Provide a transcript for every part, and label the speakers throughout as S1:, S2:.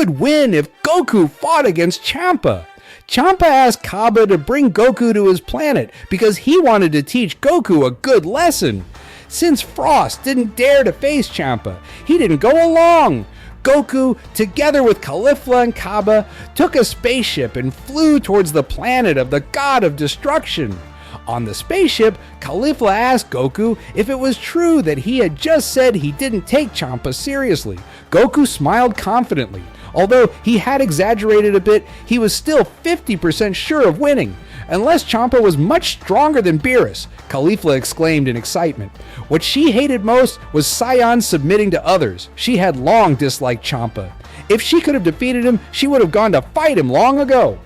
S1: would win if Goku fought against Champa. Champa asked Kaba to bring Goku to his planet because he wanted to teach Goku a good lesson. Since Frost didn't dare to face Champa, he didn't go along. Goku, together with Caulifla and Kaba, took a spaceship and flew towards the planet of the God of Destruction. On the spaceship, Caulifla asked Goku if it was true that he had just said he didn't take Champa seriously. Goku smiled confidently. Although he had exaggerated a bit, he was still 50% sure of winning. Unless Champa was much stronger than Beerus, Caulifla exclaimed in excitement. What she hated most was Saiyan submitting to others. She had long disliked Champa. If she could have defeated him, she would have gone to fight him long ago.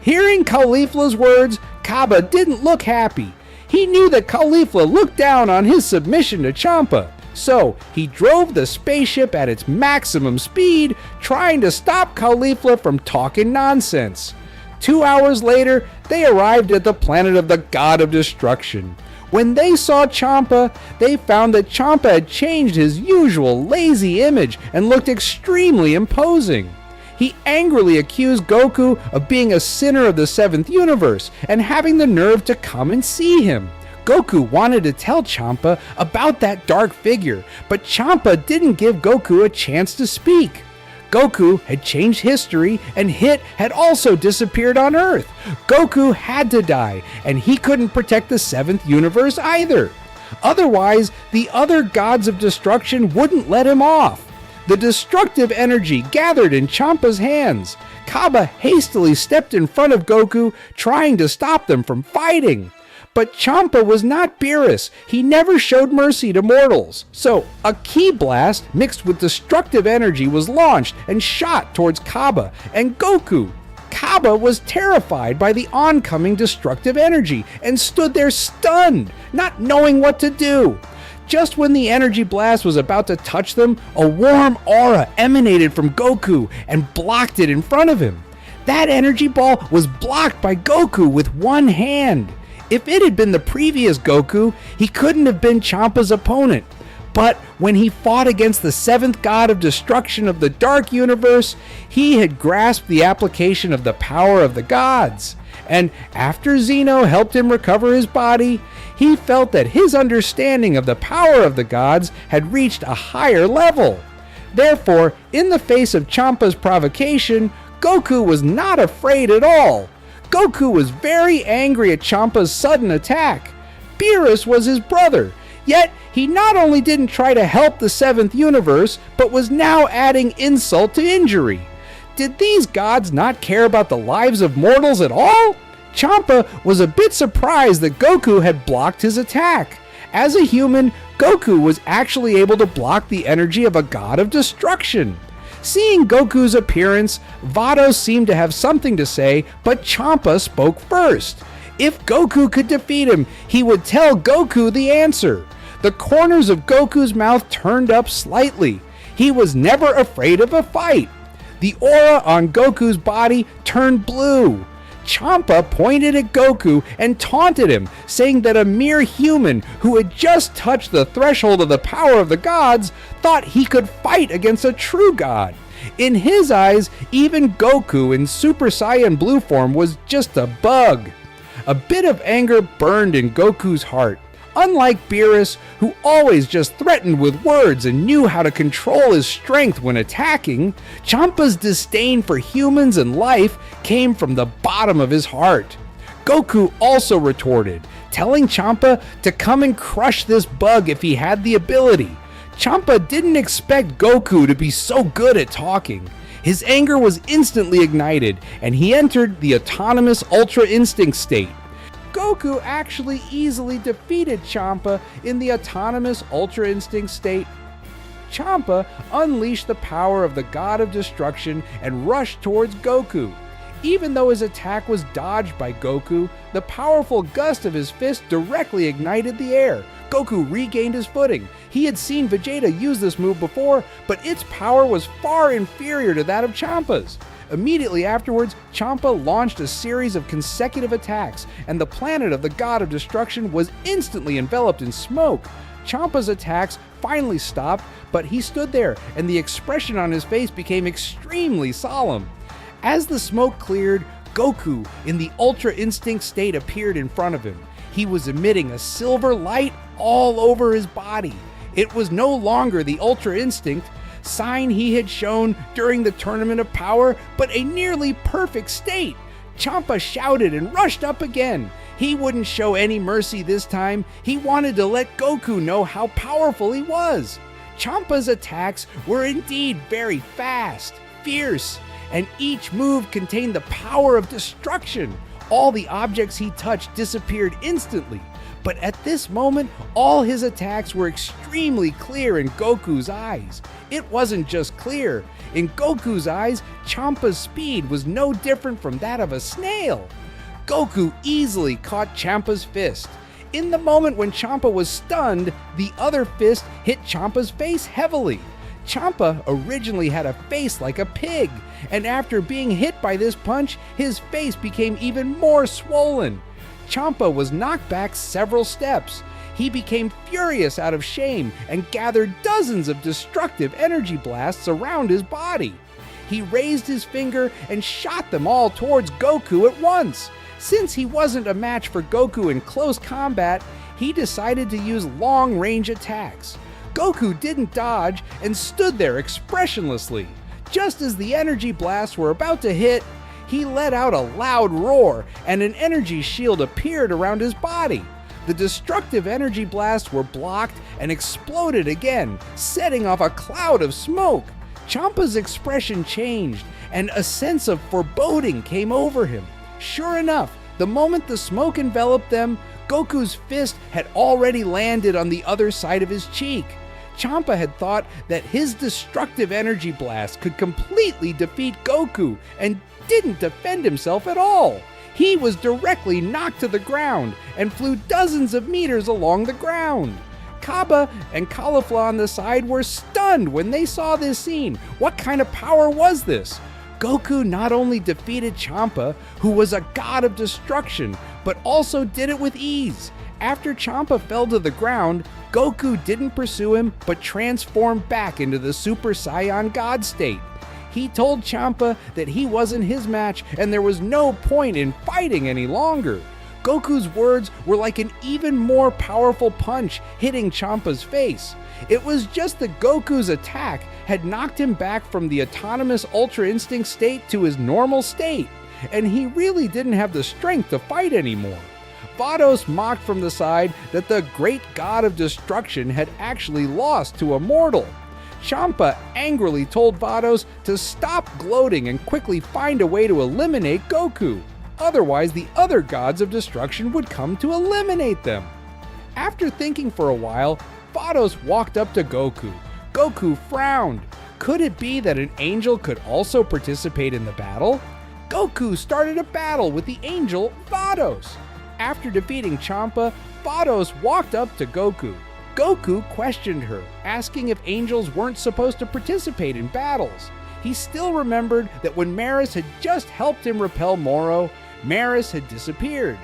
S1: Hearing Caulifla's words, Kaba didn't look happy. He knew that Caulifla looked down on his submission to Champa. So he drove the spaceship at its maximum speed, trying to stop Caulifla from talking nonsense. 2 hours later, they arrived at the planet of the God of Destruction. When they saw Champa, they found that Champa had changed his usual lazy image and looked extremely imposing. He angrily accused Goku of being a sinner of the 7th universe and having the nerve to come and see him. Goku wanted to tell Champa about that dark figure, but Champa didn't give Goku a chance to speak. Goku had changed history, and Hit had also disappeared on Earth. Goku had to die, and he couldn't protect the 7th universe either. Otherwise, the other gods of destruction wouldn't let him off. The destructive energy gathered in Champa's hands. Kaba hastily stepped in front of Goku, trying to stop them from fighting. But Champa was not Beerus. He never showed mercy to mortals. So a ki blast mixed with destructive energy was launched and shot towards Kaba and Goku. Kaba was terrified by the oncoming destructive energy and stood there stunned, not knowing what to do. Just when the energy blast was about to touch them, a warm aura emanated from Goku and blocked it in front of him. That energy ball was blocked by Goku with one hand. If it had been the previous Goku, he couldn't have been Champa's opponent. But when he fought against the 7th god of destruction of the Dark Universe, he had grasped the application of the power of the gods. And after Zeno helped him recover his body, he felt that his understanding of the power of the gods had reached a higher level. Therefore, in the face of Champa's provocation, Goku was not afraid at all. Goku was very angry at Champa's sudden attack. Beerus was his brother, yet he not only didn't try to help the 7th universe, but was now adding insult to injury. Did these gods not care about the lives of mortals at all? Champa was a bit surprised that Goku had blocked his attack. As a human, Goku was actually able to block the energy of a god of destruction. Seeing Goku's appearance, Vados seemed to have something to say, but Champa spoke first. If Goku could defeat him, he would tell Goku the answer. The corners of Goku's mouth turned up slightly. He was never afraid of a fight. The aura on Goku's body turned blue. Champa pointed at Goku and taunted him, saying that a mere human who had just touched the threshold of the power of the gods thought he could fight against a true god. In his eyes, even Goku in Super Saiyan Blue form was just a bug. A bit of anger burned in Goku's heart. Unlike Beerus, who always just threatened with words and knew how to control his strength when attacking, Champa's disdain for humans and life came from the bottom of his heart. Goku also retorted, telling Champa to come and crush this bug if he had the ability. Champa didn't expect Goku to be so good at talking. His anger was instantly ignited, and he entered the autonomous Ultra Instinct state. Goku actually easily defeated Champa in the autonomous Ultra Instinct state. Champa unleashed the power of the God of Destruction and rushed towards Goku. Even though his attack was dodged by Goku, the powerful gust of his fist directly ignited the air. Goku regained his footing. He had seen Vegeta use this move before, but its power was far inferior to that of Champa's. Immediately afterwards, Champa launched a series of consecutive attacks, and the planet of the God of Destruction was instantly enveloped in smoke. Champa's attacks finally stopped, but he stood there, and the expression on his face became extremely solemn. As the smoke cleared, Goku, in the Ultra Instinct state, appeared in front of him. He was emitting a silver light all over his body. It was no longer the Ultra Instinct sign he had shown during the Tournament of Power, but a nearly perfect state. Champa shouted and rushed up again. He wouldn't show any mercy this time. He wanted to let Goku know how powerful he was. Champa's attacks were indeed very fast, fierce, and each move contained the power of destruction. All the objects he touched disappeared instantly. But at this moment, all his attacks were extremely clear in Goku's eyes. It wasn't just clear. In Goku's eyes, Champa's speed was no different from that of a snail. Goku easily caught Champa's fist. In the moment when Champa was stunned, the other fist hit Champa's face heavily. Champa originally had a face like a pig, and after being hit by this punch, his face became even more swollen. Champa was knocked back several steps. He became furious out of shame and gathered dozens of destructive energy blasts around his body. He raised his finger and shot them all towards Goku at once. Since he wasn't a match for Goku in close combat, he decided to use long-range attacks. Goku didn't dodge and stood there expressionlessly. Just as the energy blasts were about to hit, he let out a loud roar, and an energy shield appeared around his body. The destructive energy blasts were blocked and exploded again, setting off a cloud of smoke. Champa's expression changed, and a sense of foreboding came over him. Sure enough, the moment the smoke enveloped them, Goku's fist had already landed on the other side of his cheek. Champa had thought that his destructive energy blast could completely defeat Goku and didn't defend himself at all. He was directly knocked to the ground and flew dozens of meters along the ground. Kaba and Caulifla on the side were stunned when they saw this scene. What kind of power was this? Goku not only defeated Champa, who was a god of destruction, but also did it with ease. After Champa fell to the ground, Goku didn't pursue him, but transformed back into the Super Saiyan God state. He told Champa that he wasn't his match and there was no point in fighting any longer. Goku's words were like an even more powerful punch hitting Champa's face. It was just that Goku's attack had knocked him back from the autonomous Ultra Instinct state to his normal state, and he really didn't have the strength to fight anymore. Vados mocked from the side that the great god of destruction had actually lost to a mortal. Champa angrily told Vados to stop gloating and quickly find a way to eliminate Goku. Otherwise, the other gods of destruction would come to eliminate them. After thinking for a while, Vados walked up to Goku. Goku frowned. Could it be that an angel could also participate in the battle? Goku started a battle with the angel Vados. After defeating Champa, Vados walked up to Goku. Goku questioned her, asking if angels weren't supposed to participate in battles. He still remembered that when Maris had just helped him repel Moro, Maris had disappeared.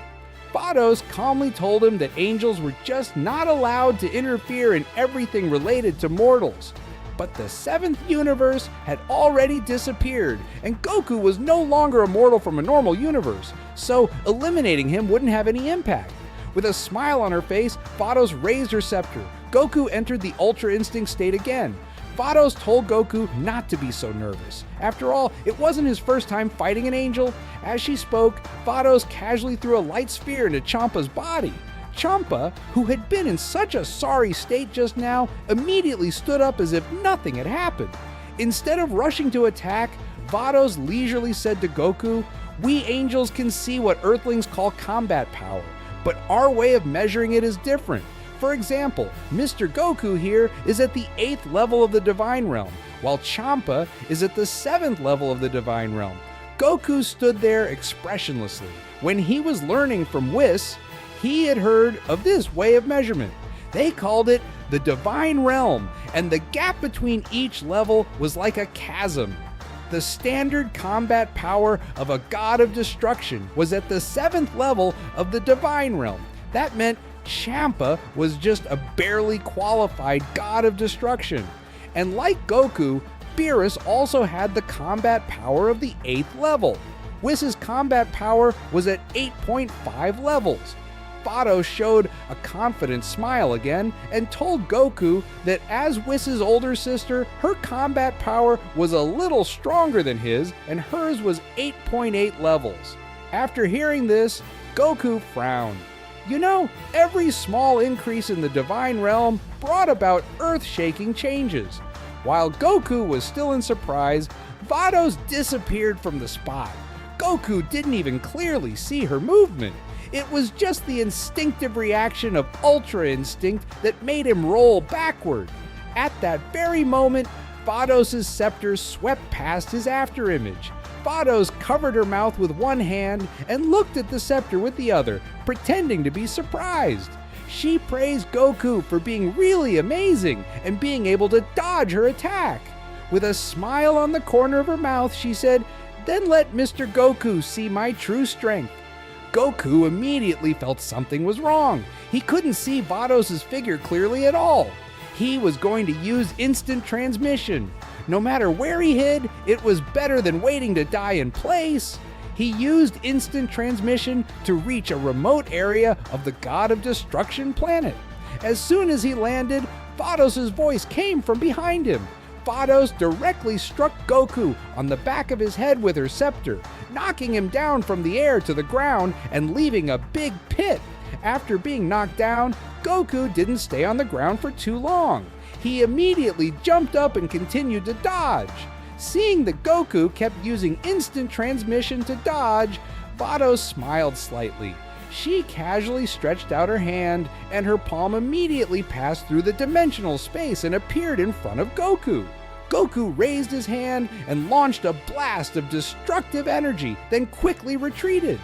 S1: Vados calmly told him that angels were just not allowed to interfere in everything related to mortals. But the seventh universe had already disappeared, and Goku was no longer a mortal from a normal universe, so eliminating him wouldn't have any impact. With a smile on her face, Vados raised her scepter. Goku entered the Ultra Instinct state again. Vados told Goku not to be so nervous. After all, it wasn't his first time fighting an angel. As she spoke, Vados casually threw a light sphere into Champa's body. Champa, who had been in such a sorry state just now, immediately stood up as if nothing had happened. Instead of rushing to attack, Vados leisurely said to Goku, "We angels can see what Earthlings call combat power, but our way of measuring it is different. For example, Mr. Goku here is at the 8th level of the Divine Realm, while Champa is at the 7th level of the Divine Realm." Goku stood there expressionlessly. When he was learning from Whis, he had heard of this way of measurement. They called it the Divine Realm, and the gap between each level was like a chasm. The standard combat power of a god of destruction was at the 7th level of the Divine Realm. That meant Champa was just a barely qualified god of destruction. And like Goku, Beerus also had the combat power of the 8th level. Whis' combat power was at 8.5 levels. Vados showed a confident smile again and told Goku that as Whis' older sister, her combat power was a little stronger than his and hers was 8.8 levels. After hearing this, Goku frowned. You know, every small increase in the divine realm brought about earth-shaking changes. While Goku was still in surprise, Vados disappeared from the spot. Goku didn't even clearly see her movement. It was just the instinctive reaction of Ultra Instinct that made him roll backward. At that very moment, Vados' scepter swept past his afterimage. Vados covered her mouth with one hand and looked at the scepter with the other, pretending to be surprised. She praised Goku for being really amazing and being able to dodge her attack. With a smile on the corner of her mouth, she said, "Then let Mr. Goku see my true strength." Goku immediately felt something was wrong. He couldn't see Vados' figure clearly at all. He was going to use instant transmission. No matter where he hid, it was better than waiting to die in place. He used instant transmission to reach a remote area of the God of Destruction planet. As soon as he landed, Vados' voice came from behind him. Vados directly struck Goku on the back of his head with her scepter, knocking him down from the air to the ground and leaving a big pit. After being knocked down, Goku didn't stay on the ground for too long. He immediately jumped up and continued to dodge. Seeing that Goku kept using instant transmission to dodge, Vados smiled slightly. She casually stretched out her hand, and her palm immediately passed through the dimensional space and appeared in front of Goku. Goku raised his hand and launched a blast of destructive energy, then quickly retreated.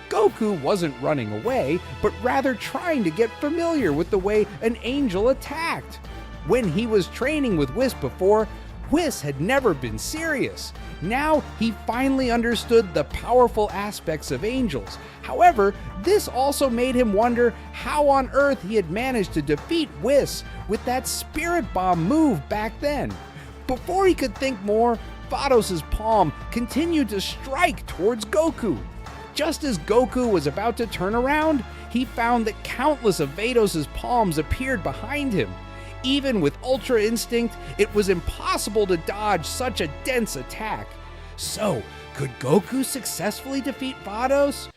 S1: Goku wasn't running away, but rather trying to get familiar with the way an angel attacked. When he was training with Whis before, Whis had never been serious. Now he finally understood the powerful aspects of angels. However, this also made him wonder how on earth he had managed to defeat Whis with that spirit bomb move back then. Before he could think more, Vados' palm continued to strike towards Goku. Just as Goku was about to turn around, he found that countless of Vados' palms appeared behind him. Even with Ultra Instinct, it was impossible to dodge such a dense attack. So, could Goku successfully defeat Vados?